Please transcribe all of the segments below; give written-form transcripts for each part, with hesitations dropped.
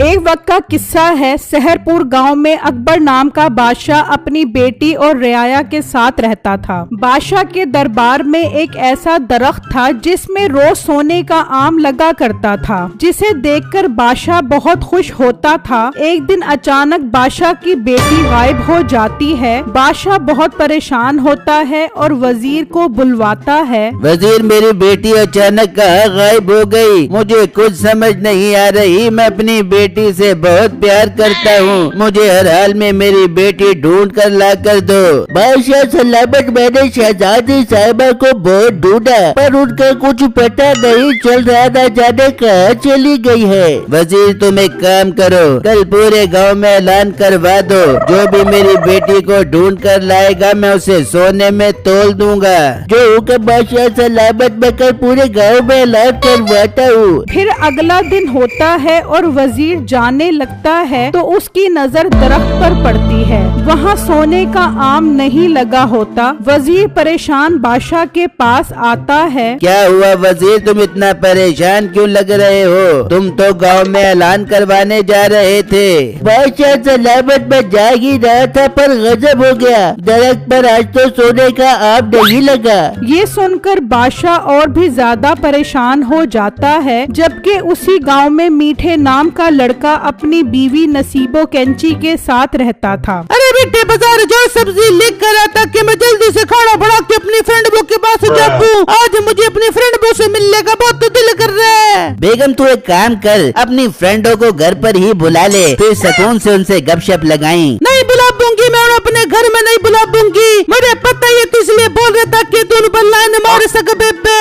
एक वक्त का किस्सा है। सहरपुर गांव में अकबर नाम का बादशाह अपनी बेटी और रियाया के साथ रहता था। बादशाह के दरबार में एक ऐसा दरख्त था जिसमें रोज सोने का आम लगा करता था, जिसे देखकर बादशाह बहुत खुश होता था। एक दिन अचानक बादशाह की बेटी गायब हो जाती है। बादशाह बहुत परेशान होता है और वजीर को बुलवाता है। वजीर, मेरी बेटी अचानक कहाँ गायब हो गई? मुझे कुछ समझ नहीं आ रही। मैं अपनी बेटी से बहुत प्यार करता हूँ। मुझे हर हाल में मेरी बेटी ढूंढ कर ला कर दो। बादशाह सलामत, मैंने शहजादी साहिबा को बहुत ढूंढा पर उनका कुछ पता नहीं चल रहा, न जाने कहाँ चली गई है। वजीर, तुम एक काम करो, कल पूरे गांव में ऐलान करवा दो, जो भी मेरी बेटी को ढूंढ कर लाएगा मैं उसे सोने में तोल दूंगा। जो हुक्म बादशाह सलामत, मैं कल पूरे गाँव में ऐलान करवाता हूँ। फिर अगला दिन होता है और वजीर जाने लगता है तो उसकी नजर दरख्त पर पड़ती है। वहाँ सोने का आम नहीं लगा होता। वजीर परेशान बादशाह के पास आता है। क्या हुआ वजीर, तुम इतना परेशान क्यों लग रहे हो? तुम तो गांव में ऐलान करवाने जा रहे थे। बादशाह सलामत, में जाग ही रहा था पर गजब हो गया, दरख्त पर आज तो सोने का आम नहीं लगा। ये सुनकर बादशाह और भी ज्यादा परेशान हो जाता है। जबकि उसी गांव में मीठे नाम का लड़का अपनी बीवी नसीबो कैंची के साथ रहता था। अरे बेटे, बाजार जाओ, सब्जी लेकर आता कि मैं जल्दी से खाना बना के अपनी फ्रेंड बो के पास जाऊं। आज मुझे अपनी फ्रेंड बो से मिलने का बहुत दिल कर रहा है। बेगम, तू एक काम कर, अपनी फ्रेंडों को घर पर ही बुला ले, फिर सुकून से उनसे गपशप लगाई। नहीं बुला दूंगी, मैं उन्हें अपने घर में नहीं बुला दूंगी। मुझे पता है तो इसलिए बोल रहा था कि तू पर लाइन मार सके बेबे।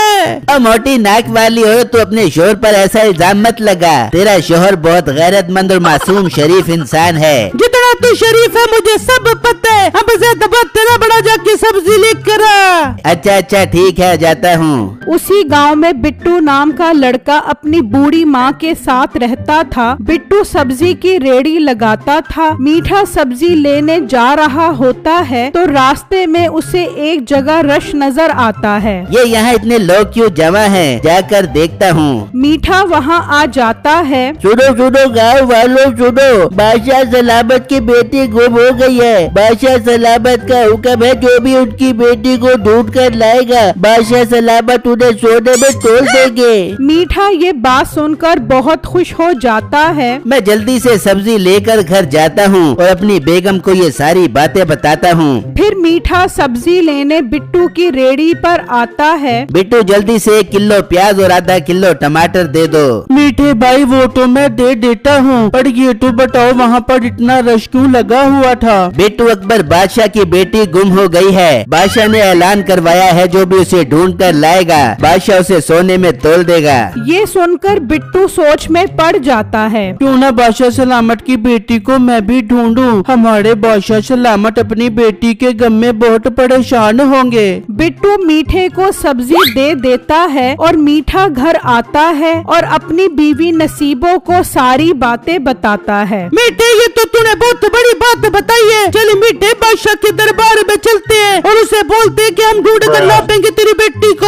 और मोटी नाक वाली हो तो अपने शोहर पर ऐसा इल्जाम मत लगा। तेरा शोहर बहुत गैरतमंद और मासूम शरीफ इंसान है। जितना तू शरीफ है मुझे सब पता है। अब ज्यादा बात तेरा बड़ा जाके सब्जी लेकर आ। अच्छा ठीक है, जाता हूँ। उसी गांव में बिट्टू नाम का लड़का अपनी बूढ़ी माँ के साथ रहता था। बिट्टू सब्जी की रेड़ी लगाता था। मीठा सब्जी लेने जा रहा होता है तो रास्ते में उसे एक जगह रश नजर आता है। ये यहाँ इतने लोग क्यों जमा हैं? जाकर देखता हूँ। मीठा वहाँ आ जाता है। सुनो गाँव वालों सुनो, बादशाह सलामत की बेटी गुम हो गई है। बादशाह सलामत का हुक्म है, जो भी उनकी बेटी को ढूंढ कर लाएगा बादशाह सलामत उन्हें सोने में तोल देंगे। मीठा ये बात सुनकर बहुत खुश हो जाता है। मैं जल्दी से सब्जी लेकर घर जाता हूँ और अपनी बेगम को ये सारी बातें बताता हूँ। फिर मीठा सब्जी लेने बिट्टू की रेड़ी पर आता है। बिट्टू, जल्दी से 1 किलो प्याज और आधा किलो टमाटर दे दो। मीठे भाई, वो तो मैं दे देता हूँ, पर ये तो बताओ वहाँ पर इतना रश क्यों लगा हुआ था? बिट्टू, अकबर बादशाह की बेटी गुम हो गई है। बादशाह ने ऐलान करवाया है, जो भी उसे ढूंढ कर लाएगा बादशाह उसे सोने में तोल देगा। ये सुनकर बिट्टू सोच में पड़ जाता है। क्यों ना बादशाह सलामत की बेटी को मैं भी ढूंढूं। हमारे बादशाह सलामत अपनी बेटी के गम में बहुत परेशान होंगे। बिट्टू मीठे को सब्जी दे देता है और मीठा घर आता है और अपनी बीवी नसीबो को सारी बातें बताता है। मीठे, ये तो तूने बहुत बड़ी बात बताई है। चल मीठे, बादशाह के दरबार में चलते हैं और उसे बोलते हैं कि हम ढूंढ कर लाएंगे तेरी बेटी को।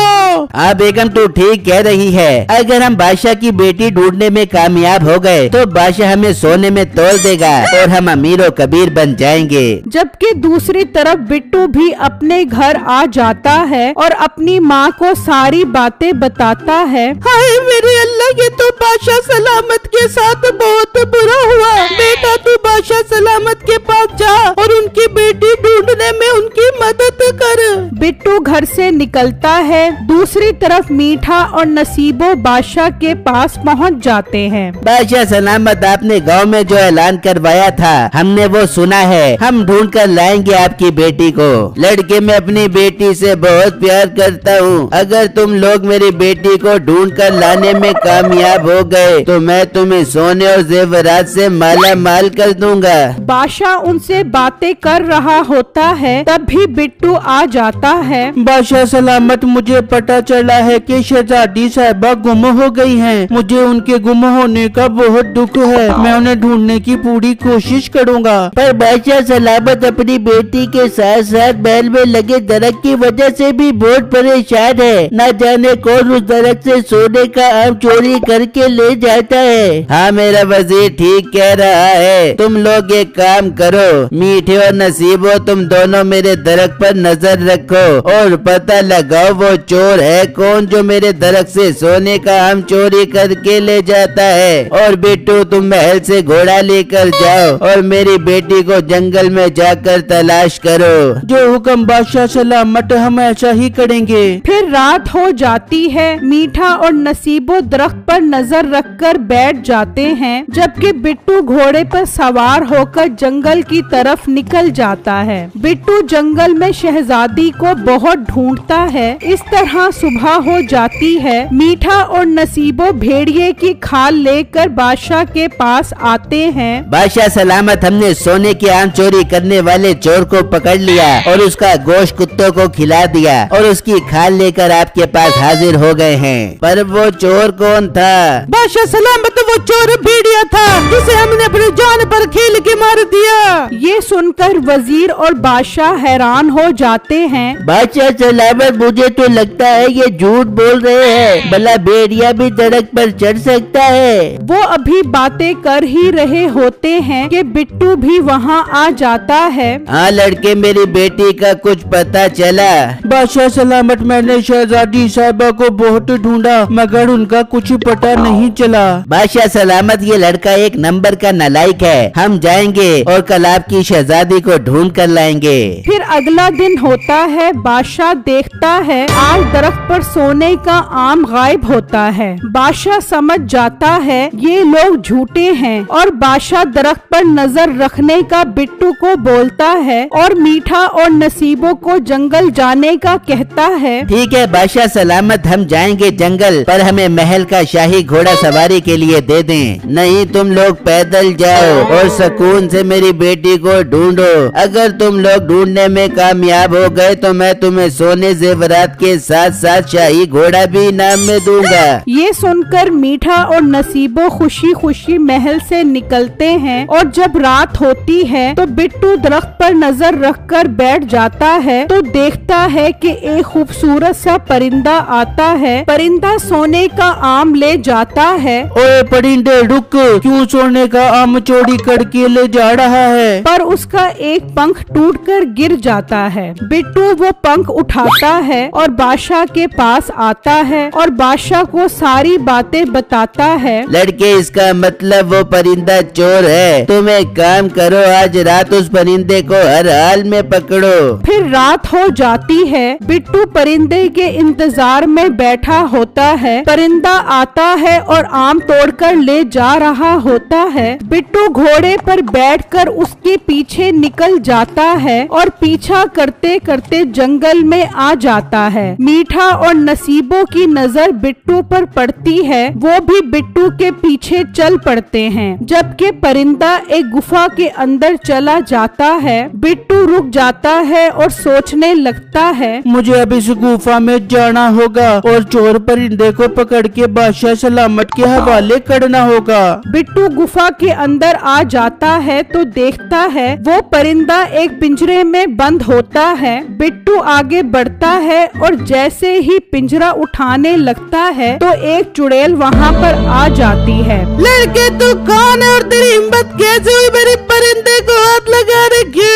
हाँ बेगम, तू ठीक कह रही है। अगर हम बादशाह की बेटी ढूंढने में कामयाब हो गए तो बादशाह हमें सोने में तोल देगा और हम अमीर और कबीर बन जाएंगे। जबकि दूसरी तरफ बिट्टू भी अपने घर आ जाता है और अपनी माँ को सारी बातें बताता है। हाय मेरे अल्लाह, ये तो बादशाह सलामत के साथ बहुत बुरा हुआ। बेटा, तू बादशाह सलामत के पास जा और उनकी बेटी ढूंढने में उनकी मदद कर। बिट्टू घर से निकलता है। दूसरी तरफ मीठा और नसीबो बादशाह के पास पहुंच जाते हैं। बादशाह सलामत, आपने गांव में जो ऐलान करवाया था हमने वो सुना है। हम ढूंढ कर लाएंगे आपकी बेटी को। लड़के, मैं अपनी बेटी से बहुत प्यार करता हूँ। अगर तुम लोग मेरी बेटी को ढूंढ कर लाने में कामयाब हो गए तो मैं तुम्हें सोने और जेवरात से माला माल कर दूंगा। बादशाह उनसे बातें कर रहा होता है, तब भी बिट्टू आ जाता है। बादशाह सलामत, मुझे पता चला है कि शहजादी साहिबा गुम हो गई हैं। मुझे उनके गुम होने का बहुत दुख है। मैं उन्हें ढूंढने की पूरी कोशिश करूंगा। पर बादशाह सलामत अपनी बेटी के साथ साथ महल में लगे दरख्त की वजह से भी बहुत परेशान है। न जाने कौन उस दरख्त से सोने का आम चोरी करके ले जाता है। हाँ मेरा वजीर ठीक कह रहा है। तुम लोग एक काम करो, मीठे और नसीबो तुम दोनों मेरे दरख्त पर नजर रखो और पता लगाओ वो चोर है कौन जो मेरे दरख्त से सोने का आम चोरी करके ले जाता है। और बिट्टू तुम महल से घोड़ा लेकर जाओ और मेरी बेटी को जंगल में जाकर तलाश करो। जो हुक्म बादशाह सलामत, हम ऐसा ही करेंगे। फिर रात हो जाती है। मीठा और नसीबो दरख्त पर नजर रखकर बैठ जाते हैं, जबकि बिट्टू घोड़े पर सवार होकर जंगल की तरफ निकल जाता है। बिट्टू जंगल में शहजादी को बहुत ढूंढता है। इस तरह सुबह हो जाती है। मीठा और नसीबो भेड़िए की खाल लेकर बादशाह के पास आते हैं। बादशाह सलामत, हमने सोने की आम चोरी करने वाले चोर को पकड़ लिया और उसका गोश्त कुत्तों को खिला दिया और उसकी खाल लेकर आपके पास हाजिर हो गए हैं। पर वो चोर कौन था? बादशाह सलामत, वो चोर भेड़िया था जिसे हमने अपनी जान पर खेल के मार दिया। ये सुनकर वजीर और बादशाह हैरान हो जाते हैं। बादशाह सलामत, मुझे तो लगता है ये झूठ बोल रहे हैं। भला भेड़िया भी दरख्त पर चढ़ सकता है? वो अभी बातें कर ही रहे होते हैं कि बिट्टू भी वहाँ आ जाता है। हाँ लड़के, मेरी बेटी का कुछ पता चला? बादशाह सलामत, मैंने शहजादी साहिबा को बहुत ढूंढा मगर उनका कुछ पता नहीं चला। बादशाह सलामत, ये लड़का एक नंबर का नालायक है। हम जाएंगे और कल आपकी शहजादी को ढूंढ कर लाएंगे। फिर अगला दिन होता है। बादशाह देखता है आज दरख्त पर सोने का आम गायब होता है। बादशाह समझ जाता है ये लोग झूठे हैं और बादशाह दरख्त पर नजर रखने का बिट्टू को बोलता है और मीठा और नसीबों को जंगल जाने का कहता है। ठीक है बादशाह सलामत, हम जाएंगे जंगल, पर हमें महल का शाही घोड़ा सवारी के लिए दे दें। नहीं तुम लोग पैदल जाओ और सुकून से मेरी बेटी को ढूंढो। अगर तुम लोग ढूंढने में कामयाब हो गए तो मैं तुम्हें सोने जेवरात के साथ साथ शाही घोड़ा भी इनाम में दूंगा। ये सुनकर मीठा और नसीबो खुशी खुशी महल से निकलते हैं और जब रात होती है तो बिट्टू दरख्त पर नजर रखकर बैठ जाता है तो देखता है कि एक खूबसूरत सा परिंदा आता है। परिंदा सोने का आम ले जाता है। ओए परिंदे रुक, क्यों सोने का आम चोरी करके ले जा रहा है? पर उसका एक पंख टूटकर गिर जाता है। बिट्टू वो पंख उठाता है और बादशाह के पास आता है और बादशाह को सारी बातें बताता है। लड़के, इसका मतलब वो परिंदा चोर है। तुम एक काम करो, आज रात उस परिंदे को हर हाल में पकड़ो। फिर रात हो जाती है। बिट्टू परिंदे के इंतजार में बैठा होता है। परिंदा आता है और आम तोड़कर ले जा रहा होता है। बिट्टू घोड़े पर बैठकर उसके पीछे निकल जाता है और पीछा करते करते जंगल में आ जाता है। मीठा और नसीबों की नजर बिट्टू पर पड़ती है। वो भी बिट्टू के पीछे चल पड़ते हैं। जबकि परिंदा एक गुफा के अंदर चला जाता है। बिट्टू रुक जाता है और सोचने लगता है, मुझे अब इस गुफा में जाना होगा और चोर परिंदे को पकड़ के बादशाह सलामत के हवाले करना होगा। बिट्टू गुफा के अंदर आ जाता है तो देखता है वो परिंदा एक पिंजरे में बंद होता है। बिट्टू आगे बढ़ता है और जैसे ही पिंजरा उठाने लगता है तो एक चुड़ैल वहाँ पर आ जाती है। लड़के तू कौन है और तेरी हिम्मत कैसे हुई मेरे परिंदे को हाथ लगाने की?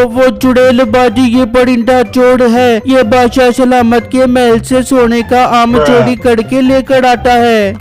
वो चुड़ैल बाजी, ये परिंदा चोर है। ये बादशाह सलामत के महल से सोने का आम चोरी करके लेकर आता है।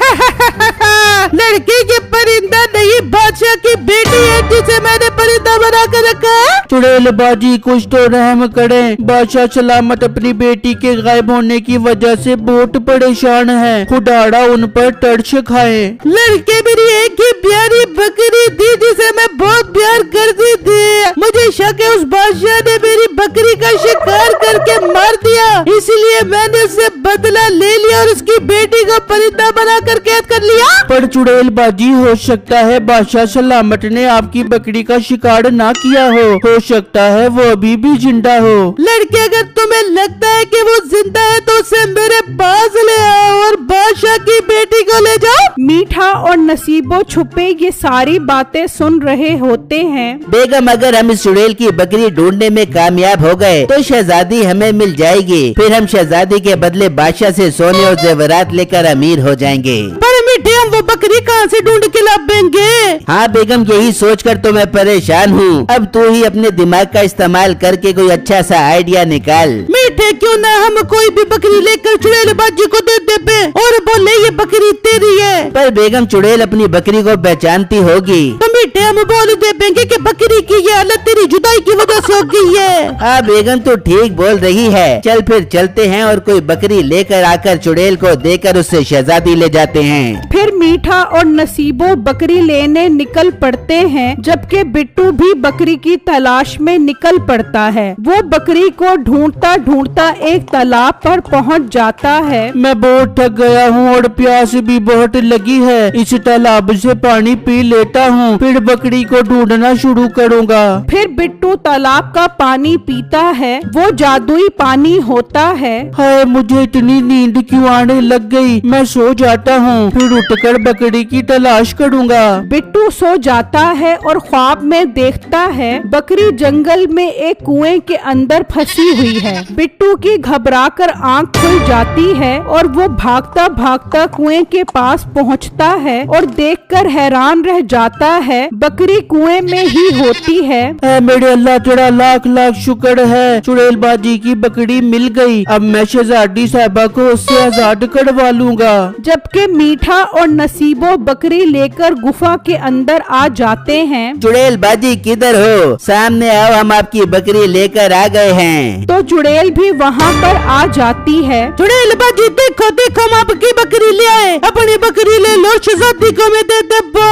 लड़की, ये परिंदा नहीं बादशाह की बेटी है जिसे मैंने परिंदा बना कर रखा है। चुड़ैल बाजी, कुछ तो रहम करें। बादशाह सलामत अपनी बेटी के गायब होने की वजह से बहुत परेशान है। खुदाड़ा उन पर तरस खाए। लड़के, मेरी एक ही प्यारी बकरी थी जिसे मैं बहुत प्यार करती थी। मुझे शक है उस बादशाह ने मेरी बकरी का शिकार करके मार दिया, इसलिए मैंने उससे बदला ले लिया और उसकी बेटी को परिंदा बना कर कैद कर लिया। पर चुड़ैल बाजी हो सकता है बादशाह सलामत ने आपकी बकरी का शिकार ना किया हो सकता है वो अभी भी जिंदा हो। लड़के अगर तुम्हें लगता है कि वो जिंदा है तो उसे मेरे पास ले आओ और बादशाह की बेटी को ले जाओ। मीठा और नसीबो छुपे ये सारी बातें सुन रहे होते हैं। बेगम अगर हम इस चुड़ैल की बकरी ढूंढने में कामयाब हो गए तो शहजादी हमें मिल जाएगी, फिर हम शहजादी के बदले बादशाह से सोने और जेवरात लेकर अमीर हो जाएंगे। पर मीठे हम वो बकरी कहाँ से ढूंढ के लाएंगे? हाँ बेगम यही सोचकर तो मैं परेशान हूँ। अब तू ही अपने दिमाग का इस्तेमाल करके कोई अच्छा सा आइडिया निकाल। मीठे क्यों ना हम कोई भी बकरी लेकर चुड़ैल बाजी को दे दे और बोले ये बकरी तेरी है। पर बेगम चुड़ैल अपनी बकरी को पहचानती होगी। तो मीठे हम बोल देंगे कि बकरी की ये हालत तेरी जुदाई की वजह से हो गई है। हाँ बेगम तू ठीक बोल रही है। चल फिर चलते हैं और कोई बकरी लेकर आकर चुड़ैल को देकर उससे शहजादी ले जाते हैं। फिर मीठा और नसीबो बकरी लेने निकल पड़ते हैं, जबकि बिट्टू भी बकरी की तलाश में निकल पड़ता है। वो बकरी को ढूंढता ढूंढता एक तालाब पर पहुंच जाता है। मैं बहुत थक गया हूँ और प्यास भी बहुत लगी है। इस तालाब से पानी पी लेता हूँ, फिर बकरी को ढूंढना शुरू करूँगा। फिर बिट्टू तालाब का पानी पीता है। वो जादुई पानी होता है। हाय मुझे इतनी नींद क्यों आने लग गई, मैं सो जाता हूँ, फिर उठकर बकरी की तलाश करूँगा। बिट्टू सो जाता है और ख्वाब में देखता है बकरी जंगल में एक कुएं के अंदर फंसी हुई है। बिट्टू की घबराकर आंख खुल जाती है और वो भागता भागता कुएं के पास पहुंचता है और देखकर हैरान रह जाता है बकरी कुएं में ही होती है। मेरे अल्लाह तेरा लाख लाख शुक्र है, चुड़ैल बाजी की बकरी मिल गई। अब मैं शहजादी साहिबा को उससे आजाद करवा लूँगा। जबकि मीठा और नसीबो बकरी लेकर गुफा के अंदर आ जाते हैं। चुड़ैल बाजी किधर हो? सामने आओ, हम आपकी बकरी लेकर आ गए हैं। तो चुड़ैल भी वहाँ पर आ जाती है। चुड़ैल बाजी देखो देखो हम आपकी बकरी ले आए, अपनी बकरी ले लो, शहजादी को मैं दे दबो।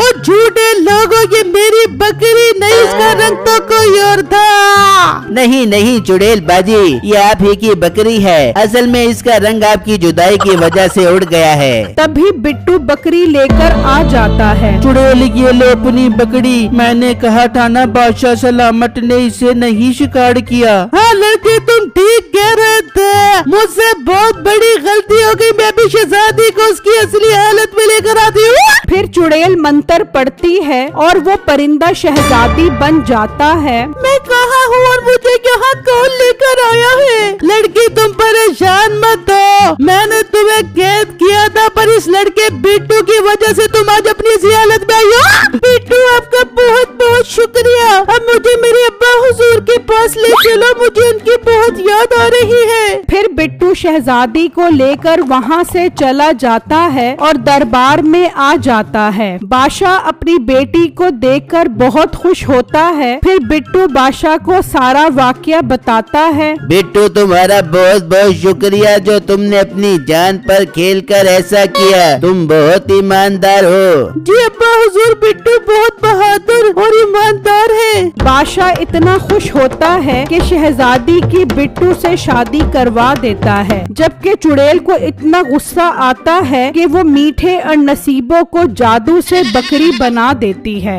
और झूठे लोगों ये मेरी बकरी नहीं, इसका रंग तो कोई और था। नहीं नहीं चुड़ैल बाजी ये आप ही की बकरी है, असल में इसका रंग आपकी जुदाई की वजह से उड़ गया है। तभी बिट्टू बकरी लेकर आ जाता है। चुड़ैल ये लो अपनी बकरी, मैंने कहा था ना बादशाह सलामत ने इसे नहीं शिकार किया। हाँ लड़के तुम ठीक कह रहे थे, मुझसे बहुत बड़ी गलती हो गई। मैं भी शहजादी को उसकी असली हालत में लेकर आती हूँ। फिर चुड़ैल मंत्र पढ़ती है और वो परिंदा शहजादी बन जाता है। मैं कहाँ हूँ और मुझे यहाँ कौन लेकर आया है? लड़की तुम परेशान मत हो, मैंने तुम्हें कैद किया था, पर इस लड़के बिट्टू की वजह से तुम आज अपनी इसी हालत में आई हो। बिट्टू आपका बहुत बहुत शुक्रिया। अब मुझे मेरे अब्बा हुजूर के पास ले चलो, मुझे उनकी बहुत याद आ रही है। फिर बिट्टू शहजादी को लेकर वहाँ से चला जाता है और दरबार में आ जाता है। बादशाह अपनी बेटी को देखकर बहुत खुश होता है। फिर बिट्टू बादशाह को सारा वाकया बताता है। बिट्टू तुम्हारा बहुत बहुत शुक्रिया जो तुमने अपनी जान पर खेलकर ऐसा किया, तुम बहुत ईमानदार हो। जी अब्बा हुजूर, बिट्टू बहुत बहादुर और ईमानदार है। बादशाह इतना खुश होता है कि शहजादी की बिट्टू से शादी करवा देता है, जबकि चुड़ैल को इतना गुस्सा आता है कि वो मीठे और नसीबों को जादू से बकरी बना देती है।